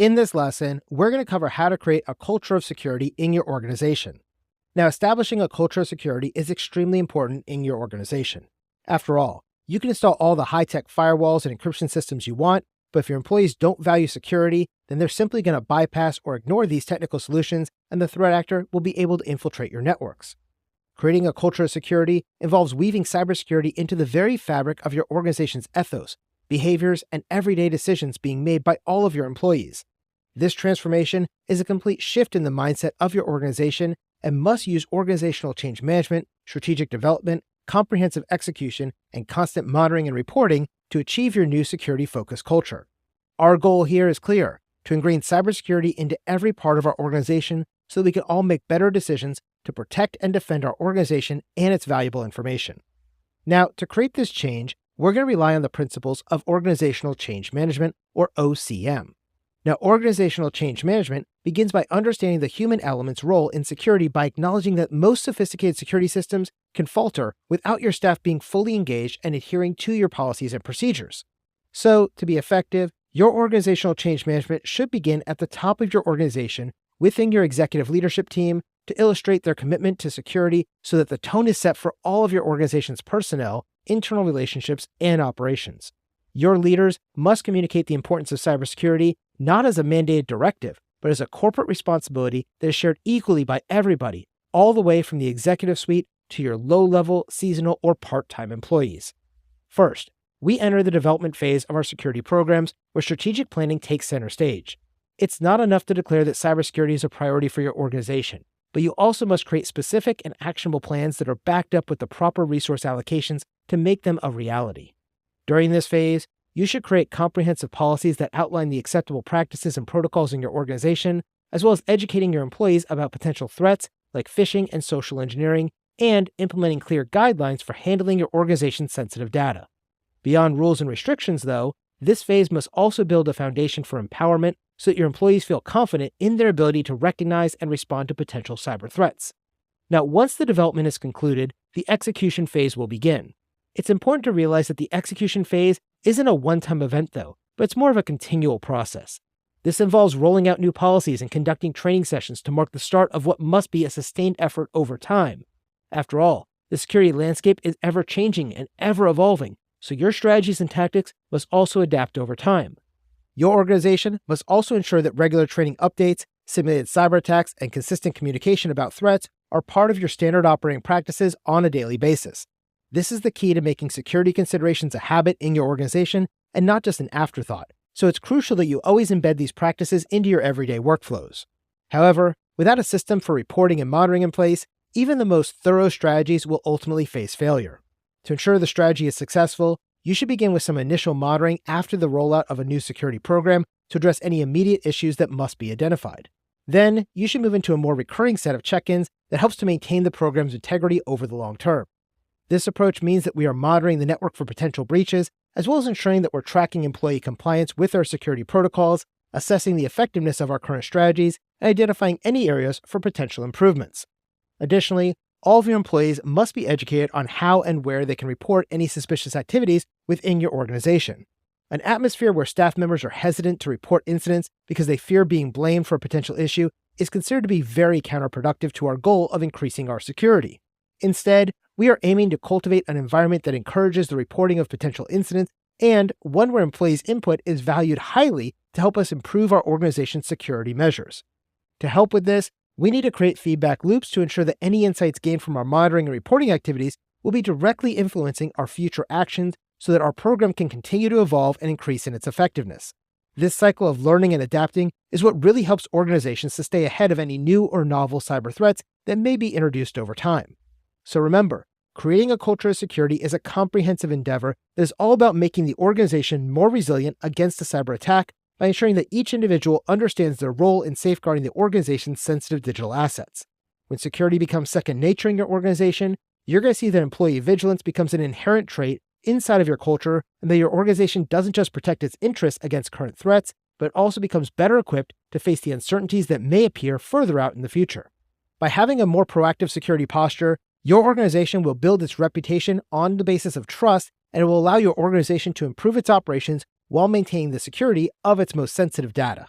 In this lesson, we're going to cover how to create a culture of security in your organization. Now, establishing a culture of security is extremely important in your organization. After all, you can install all the high-tech firewalls and encryption systems you want, but if your employees don't value security, then they're simply going to bypass or ignore these technical solutions, and the threat actor will be able to infiltrate your networks. Creating a culture of security involves weaving cybersecurity into the very fabric of your organization's ethos, behaviors, and everyday decisions being made by all of your employees. This transformation is a complete shift in the mindset of your organization and must use organizational change management, strategic development, comprehensive execution, and constant monitoring and reporting to achieve your new security-focused culture. Our goal here is clear: to ingrain cybersecurity into every part of our organization so that we can all make better decisions to protect and defend our organization and its valuable information. Now, to create this change, we're going to rely on the principles of organizational change management, or OCM. Now, organizational change management begins by understanding the human element's role in security by acknowledging that most sophisticated security systems can falter without your staff being fully engaged and adhering to your policies and procedures. So, to be effective, your organizational change management should begin at the top of your organization within your executive leadership team to illustrate their commitment to security so that the tone is set for all of your organization's personnel, internal relationships, and operations. Your leaders must communicate the importance of cybersecurity not as a mandated directive, but as a corporate responsibility that is shared equally by everybody, all the way from the executive suite to your low-level, seasonal, or part-time employees. First, we enter the development phase of our security programs where strategic planning takes center stage. It's not enough to declare that cybersecurity is a priority for your organization, but you also must create specific and actionable plans that are backed up with the proper resource allocations to make them a reality. During this phase, you should create comprehensive policies that outline the acceptable practices and protocols in your organization, as well as educating your employees about potential threats like phishing and social engineering, and implementing clear guidelines for handling your organization's sensitive data. Beyond rules and restrictions, though, this phase must also build a foundation for empowerment so that your employees feel confident in their ability to recognize and respond to potential cyber threats. Now, once the development is concluded, the execution phase will begin. It's important to realize that the execution phase isn't a one-time event, though, but it's more of a continual process. This involves rolling out new policies and conducting training sessions to mark the start of what must be a sustained effort over time. After all, the security landscape is ever-changing and ever-evolving, so your strategies and tactics must also adapt over time. Your organization must also ensure that regular training updates, simulated cyber attacks, and consistent communication about threats are part of your standard operating practices on a daily basis. This is the key to making security considerations a habit in your organization and not just an afterthought, so it's crucial that you always embed these practices into your everyday workflows. However, without a system for reporting and monitoring in place, even the most thorough strategies will ultimately face failure. To ensure the strategy is successful, you should begin with some initial monitoring after the rollout of a new security program to address any immediate issues that must be identified. Then, you should move into a more recurring set of check-ins that helps to maintain the program's integrity over the long term. This approach means that we are monitoring the network for potential breaches, as well as ensuring that we're tracking employee compliance with our security protocols, assessing the effectiveness of our current strategies, and identifying any areas for potential improvements. Additionally, all of your employees must be educated on how and where they can report any suspicious activities within your organization. An atmosphere where staff members are hesitant to report incidents because they fear being blamed for a potential issue is considered to be very counterproductive to our goal of increasing our security. Instead, we are aiming to cultivate an environment that encourages the reporting of potential incidents and one where employees' input is valued highly to help us improve our organization's security measures. To help with this, we need to create feedback loops to ensure that any insights gained from our monitoring and reporting activities will be directly influencing our future actions so that our program can continue to evolve and increase in its effectiveness. This cycle of learning and adapting is what really helps organizations to stay ahead of any new or novel cyber threats that may be introduced over time. So remember, creating a culture of security is a comprehensive endeavor that is all about making the organization more resilient against a cyber attack by ensuring that each individual understands their role in safeguarding the organization's sensitive digital assets. When security becomes second nature in your organization, you're going to see that employee vigilance becomes an inherent trait inside of your culture and that your organization doesn't just protect its interests against current threats, but also becomes better equipped to face the uncertainties that may appear further out in the future. By having a more proactive security posture, your organization will build its reputation on the basis of trust, and it will allow your organization to improve its operations while maintaining the security of its most sensitive data.